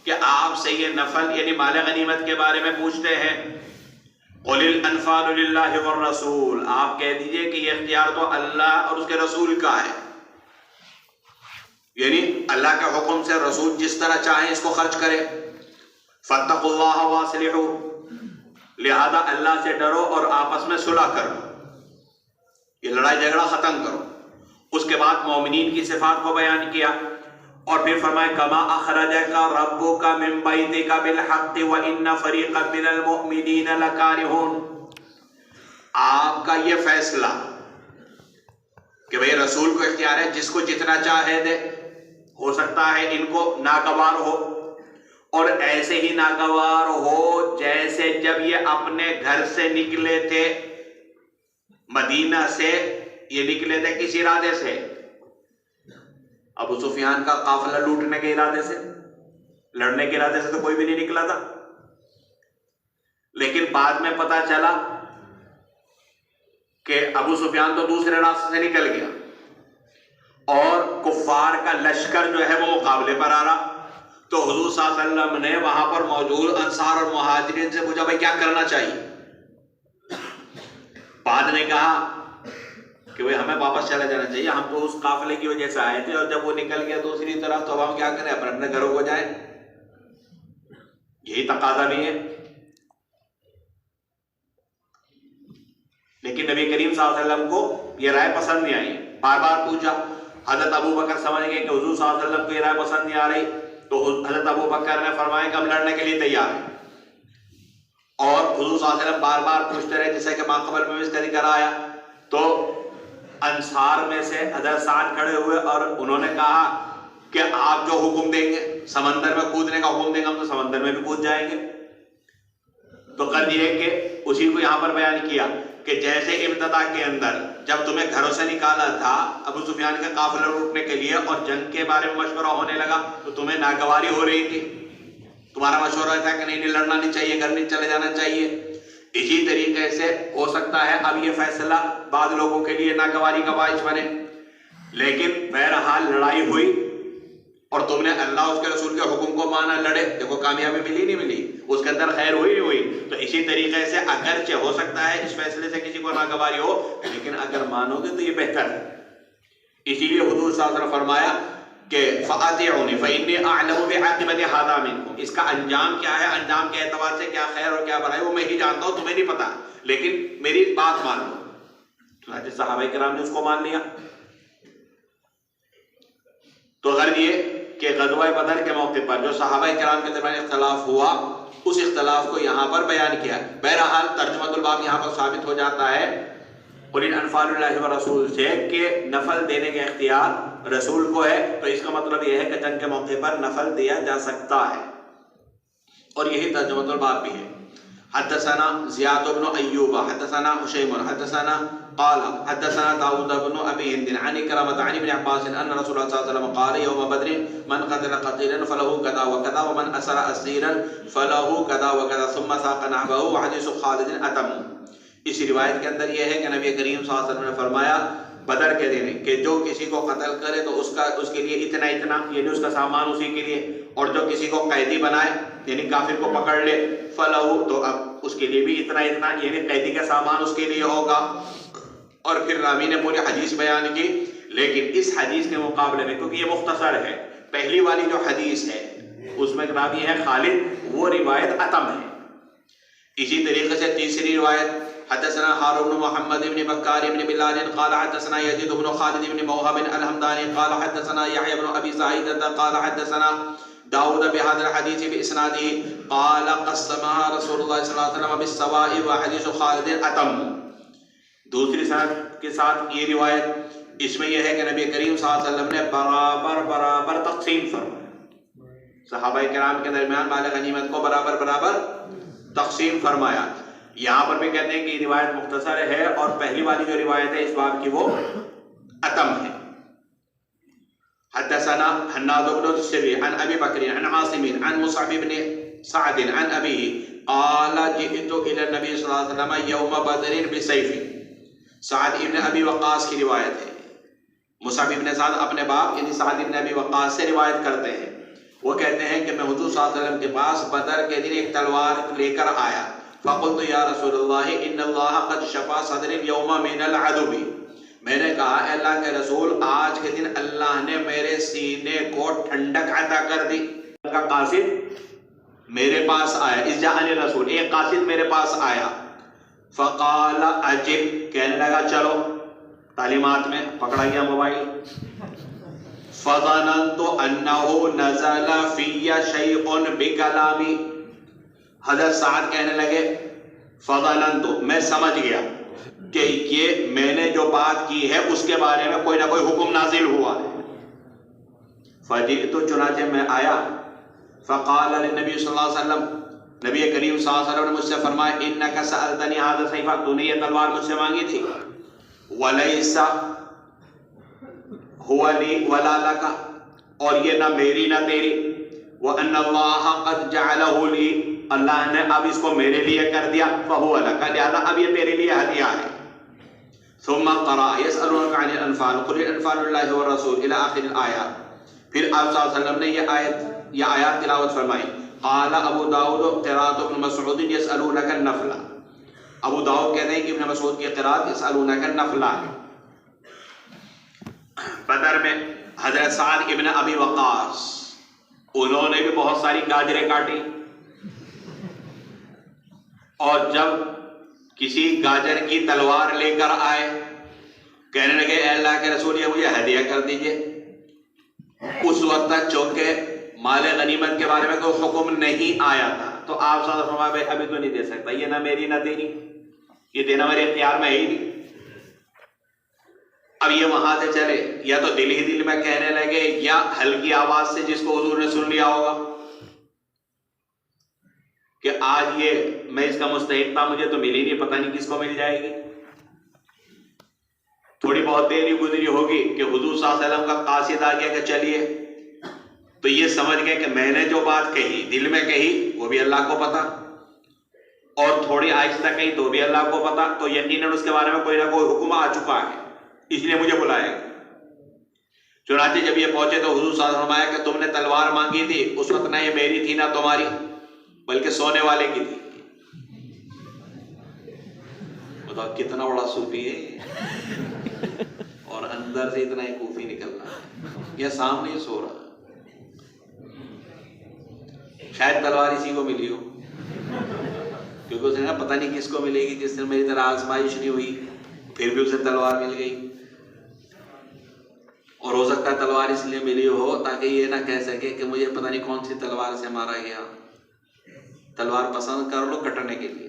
کہ آپ سے یہ نفل یعنی مال غنیمت کے بارے میں پوچھتے ہیں۔ قل الانفال للہ والرسول، آپ کہہ دیجئے کہ یہ اختیار تو اللہ اور اس کے رسول کا ہے، یعنی اللہ کے حکم سے رسول جس طرح چاہیں اس کو خرچ کرے۔ فاتقوا اللہ واصلحوا، لہذا اللہ سے ڈرو اور آپس میں صلح کرو، یہ لڑائی جھگڑا ختم کرو۔ اس کے بعد مومنین کی صفات کو بیان کیا، اور پھر فرمائے کما اخرجک ربک من بیتک بالحق وان فریقا من المؤمنین لکارہون، آپ کا یہ فیصلہ کہ بھئی رسول کو اختیار ہے جس کو جتنا چاہے دے، ہو سکتا ہے ان کو ناگوار ہو، اور ایسے ہی ناگوار ہو جیسے جب یہ اپنے گھر سے نکلے تھے، مدینہ سے یہ نکلے تھے کس ارادے سے؟ ابو سفیان کا قافلہ لوٹنے کے ارادے سے، لڑنے کے ارادے سے تو کوئی بھی نہیں نکلا تھا، لیکن بعد میں پتا چلا کہ ابو سفیان تو دوسرے راستے سے نکل گیا اور کفار کا لشکر جو ہے وہ مقابلے پر آ رہا. تو حضور صلی اللہ علیہ وسلم نے وہاں پر موجود انصار اور مہاجرین سے پوچھا بھائی کیا کرنا چاہیے؟ بعد نے کہا کہ بھائی ہمیں واپس چلا جانا چاہیے، ہم تو اس قافلے کی وجہ سے آئے تھے اور جب وہ نکل گیا دوسری طرف تو اب ہم کیا کریں، اپنے اپنے گھروں کو جائیں. یہی تقاضا بھی ہے. لیکن نبی کریم صلی اللہ علیہ وسلم کو یہ رائے پسند نہیں آئی. بار بار پوچھا. حضرت ابو بکر سمجھ گئے کہ حضور صلی اللہ علیہ وسلم کو یہ رائے پسند نہیں آ رہی، تو حضرت ابو بکر نے فرمایا کہ ہم لڑنے کے لیے تیار ہیں. اور حضور صلی اللہ علیہ وسلم بار بار پوچھتے رہے، جیسے کہ ماقبل میں اس کا ذکر آیا. تو انصار میں سے حضرت سعد کھڑے ہوئے اور انہوں نے کہا کہ آپ جو حکم دیں گے، سمندر میں کودنے کا حکم دیں گے ہم تو سمندر میں بھی کود جائیں گے. تو قد یہ کہ اسی کو یہاں پر بیان کیا کہ جیسے ابتدا کے اندر جب تمہیں گھروں سے نکالا تھا ابو سفیان کے قافلے روکنے کے لیے اور جنگ کے بارے میں مشورہ ہونے لگا تو تمہیں ناگواری ہو رہی تھی، تمہارا مشورہ تھا کہ نہیں لڑنا نہیں چاہیے، گھر نہیں چلے جانا چاہیے. اسی طریقے سے ہو سکتا ہے اب یہ فیصلہ بعض لوگوں کے لیے ناگواری کا باعث بنے، لیکن بہرحال لڑائی ہوئی اور تم نے اللہ اس کے رسول کے حکم کو مانا، لڑے، دیکھو کامیابی ملی نہیں ملی، اس کے اندر خیر ہوئی نہیں ہوئی. تو اسی طریقے سے اگرچہ ہو سکتا ہے اس فیصلے سے کسی کو ناگواری ہو، لیکن اگر مانو گے تو یہ بہتر ہے. اسی لیے حضور صلی اللہ علیہ وسلم فرمایا کہ فَأَطِيعُونِ فَإِنِّي أَعْلَمُ بِعَاقِبَةِ هَذَا مِنكُمْ. اس کا انجام کیا ہے، انجام کے اعتبار سے کیا خیر اور کیا برائی وہ میں ہی جانتا ہوں، تمہیں نہیں پتا، لیکن میری بات مان لو. چنانچہ صحابہ کرام نے اس کو مان لیا. تو غرض یہ کہ غزوہ بدر کے موقع پر جو صحابہ کرام کے درمیان اختلاف ہوا، اس اختلاف کو یہاں پر بیان کیا. بہرحال ترجمۃ الباب یہاں پر ثابت ہو جاتا ہے قُلِ الْأَنْفَالُ لِلَّهِ وَرَسُولِهِ سے کہ نفل دینے کا اختیار رسول کو ہے. تو اس کا مطلب یہ ہے کہ جنگ کے موقع پر نفل دیا جا سکتا ہے، اور یہی ترجمۃ الباب بھی ہے. حدثنا زیاد بن ایوب حدثنا حشیم حدثنا قال حدثنا داؤد بن ابی ہند عن اکرمۃ عن ابن عباس ان رسول اللہ صلی اللہ علیہ وسلم قال یوم بدر من قتل قتیلا فله كذا وكذا ومن اسر اسیرا فله كذا وكذا ثم ساق نحوه وحديث خالد اتم. اس روایت کے اندر یہ ہے کہ نبی کریم صلی اللہ علیہ وسلم نے فرمایا بدر کے دن کہ جو کسی کو قتل کرے تو اس کے لیے اتنا اتنا، یعنی اس کا سامان اسی کے لیے، اور جو کسی کو قیدی بنائے یعنی کافر کو پکڑ لے فلہو تو اب اس کے لیے بھی اتنا اتنا، یعنی قیدی کا سامان اس کے لیے ہوگا. اور پھر راوی نے پوری حدیث بیان کی. لیکن اس حدیث کے مقابلے میں کیونکہ یہ مختصر ہے، پہلی والی جو حدیث ہے اس میں راوی ہے خالد، وہ روایت اتم ہے. اسی طریقے سے تیسری روایت حدثنا هارون بن محمد بن بكار بن بلال قال حدثنا يزيد بن خالد بن موهب الحمداني قال حدثنا يحيى بن ابي سعيد قال حدثنا داود بهذا الحديث باسناده قال قسمها رسول الله صلى الله عليه وسلم بالسواء وحديث خالد اتم. دوسری سند کے ساتھ یہ روایت اس میں یہ ہے کہ نبی کریم صلی اللہ علیہ وسلم نے برابر برابر تقسیم فرمایا، صحابہ کرام کے درمیان مال غنیمت کو برابر برابر تقسیم فرمایا. یہاں پر بھی کہتے ہیں کہ یہ روایت مختصر ہے اور پہلی والی جو روایت ہے اس باب کی وہ اتم ہے. حدثنا حناد بن السری عن ابي بكر عن عاصم عن مصعب بن سعد عن ابيه قال جئت الى النبي صلى الله عليه وسلم يوم بدر بسيف. سعد ابن ابی وقاص کی روایت ہے. مصعب ابن سعد اپنے باپ یعنی سعد ابن ابی وقاص سے روایت کرتے ہیں. وہ کہتے ہیں کہ میں حضور صلی اللہ علیہ وسلم کے پاس بدر کے دن ایک تلوار لے کر آیا. فقلت یا رسول اللہ ان اللہ قد شفا صدر اليوم من العدو. میں نے کہا اے اللہ کے رسول آج کے دن اللہ نے میرے سینے کو ٹھنڈک عطا کر دی. کا قاصد میرے پاس آیا، اس جہان رسول ایک قاصد میرے پاس آیا. فقال اجب، کہنے لگا چلو، تعلیمات میں پکڑا گیا موبائل. فظننت انه نزل في شيء بكلامي. حضرت سعد کہنے لگے فظننت، میں سمجھ گیا کہ یہ میں نے جو بات کی ہے اس کے بارے میں کوئی نہ کوئی حکم نازل ہوا ہے. فجئت، چنانچہ میں آیا. فقال للنبي صلی اللہ علیہ وسلم، نبی کریم صلی اللہ علیہ وسلم نے مجھ سے فرمایا انک سألتنی هذا السیف، تو نے یہ تلوار مجھ سے مانگی تھی. ولیس هو لی ولا لک، اور یہ نہ میری نہ تیری. وَأَنَّ اللَّهَ قَدْ جَعَلَهُ لِي، اللہ نے اب اس کو میرے لیے کر دیا، فَهُوَ لَكَ، لہذا اب یہ تیرے لیے ہدیہ ہے۔ ثم قرأ يسألونك عن الأنفال قل الأنفال لله والرسول إلى آخر الآيات۔ پھر آپ صلی اللہ علیہ وسلم نے یہ آیات تلاوت فرمائی۔ قال ابو داؤد قراءة ابن مسعود يسألونك النفل، ابو داؤد کہتے ہیں کہ ابن مسعود کی قراءت يسألونك النفل ہے۔ بدر میں حضرت سعد ابن ابی وقاص، انہوں نے بھی بہت ساری گاجریں کاٹی، اور جب کسی گاجر کی تلوار لے کر آئے، کہنے لگے اے اللہ کے رسول یہ مجھے ہدیہ کر دیجئے۔ اس وقت تک چونکہ مال غنیمت کے بارے میں کوئی حکم نہیں آیا تھا، تو آپ صلی اللہ علیہ وسلم بھائی ابھی تو نہیں دے سکتا، یہ نہ میری نہ تیری، یہ دینا میرے اختیار میں ہی نہیں۔ اب یہ وہاں سے چلے، یا تو دل ہی دل میں کہنے لگے، یا ہلکی آواز سے جس کو حضور نے سن لیا ہوگا کہ آج یہ میں اس کا مستحق تھا، مجھے تو ملی نہیں، پتہ نہیں کس کو مل جائے گی۔ تھوڑی بہت دیر ہی گزری ہوگی کہ حضور صلی اللہ علیہ وسلم کا قاصد آ گیا کہ چلیے، تو یہ سمجھ گئے کہ میں نے جو بات کہی دل میں کہی وہ بھی اللہ کو پتا، اور تھوڑی آہستہ کہی تو بھی اللہ کو پتا، تو یقیناً اس کے بارے میں کوئی نہ کوئی حکم آ چکا ہے، اس لیے مجھے بلائے گا۔ چنانچہ جب یہ پہنچے تو حضور صلی اللہ علیہ وسلم آیا کہ تم نے تلوار مانگی تھی، اس وقت نہ یہ میری تھی نہ تمہاری، بلکہ سونے والے کی تھی۔ بتاؤ کتنا بڑا صوفی ہے، اور اندر سے اتنا ہی کوفی نکل رہا ہے، یہ سامنے ہی سو رہا ہے۔ شاید تلوار اسی کو ملی ہو، کیونکہ اس نے کہا پتہ نہیں کس کو ملے گی، جس نے میری طرح آزمائش نہیں ہوئی، پھر بھی اسے تلوار مل گئی۔ اور ہو سکتا ہے تلوار اس لیے ملی ہو تاکہ یہ نہ کہہ سکے کہ مجھے پتہ نہیں کون سی تلوار سے مارا گیا، تلوار پسند کر لو کٹنے کے لیے۔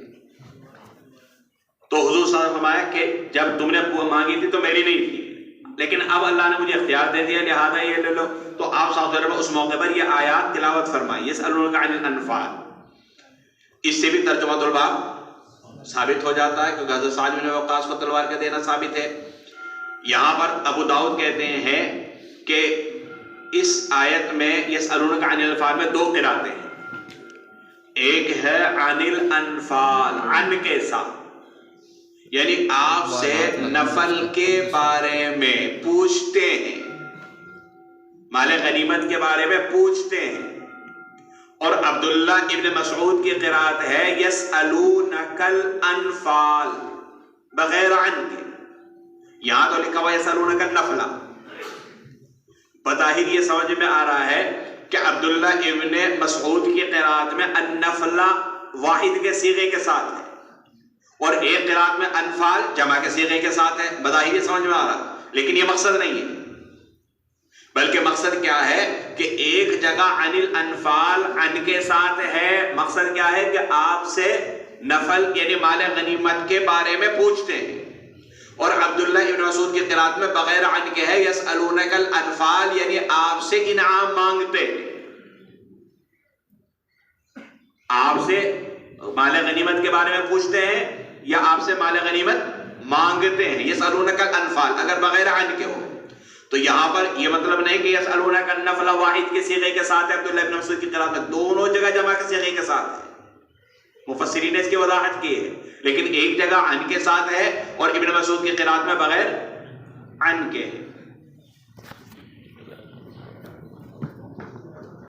تو حضور صلی اللہ علیہ وسلم فرمایا کہ جب تم نے مانگی تھی تو میری نہیں تھی، لیکن اب اللہ نے مجھے اختیار دے دیا، لہذا یہ لے لو۔ تو آپ صلی اللہ علیہ وسلم اس موقع پر یہ آیات تلاوت فرمائی، یسألونک عن الانفال۔ اس سے بھی ترجمہ الباب ثابت ہو جاتا ہے، کیونکہ حضرت سعد بن وقاص کو تلوار کا دینا ثابت ہے۔ یہاں پر ابو داؤد کہتے ہیں کہ اس آیت میں یسألونک عن الانفال میں دو قراتیں ہیں، ایک ہے عن الانفال، عن کے ساتھ، یعنی آپ سے نفل کے بارے میں پوچھتے ہیں، مال غنیمت کے بارے میں پوچھتے ہیں۔ اور عبداللہ ابن مسعود کی قرات ہے یسألونک الانفال بغیر عن کے، یہاں تو لکھا ہوا یسألونک النفل۔ بظاہر یہ سمجھ میں آ رہا ہے کہ عبداللہ ابن مسعود کی قرات میں النفل واحد کے صیغے کے ساتھ ہے، اور ایک قرات میں انفال جمع کے صیغے کے ساتھ ہے۔ بظاہر یہ سمجھ میں آ رہا، لیکن یہ مقصد نہیں ہے، بلکہ مقصد کیا ہے کہ ایک جگہ عن الانفال عن کے ساتھ ہے، مقصد کیا ہے کہ آپ سے نفل یعنی مال غنیمت کے بارے میں پوچھتے ہیں۔ اور عبداللہ ابن مسعود کی قرات میں بغیر عن کے ہے یسألونک الانفال، یعنی آپ سے انعام مانگتے ہیں، آپ سے مال غنیمت کے بارے میں پوچھتے ہیں یا آپ سے مال غنیمت مانگتے ہیں۔ یسألونک الانفال اگر بغیر عن کے ہو تو یہاں پر یہ مطلب نہیں کہ یسألونک النفل واحد کے صیغے کے ساتھ ہے، عبداللہ ابن مسعود کی قرات میں دونوں جگہ جمع کے صیغے کے ساتھ ہے، مفسرین نے اس کی وضاحت کی ہے، لیکن ایک جگہ عن کے ساتھ ہے اور ابن مسعود کی قرات میں بغیر عن کے ہے۔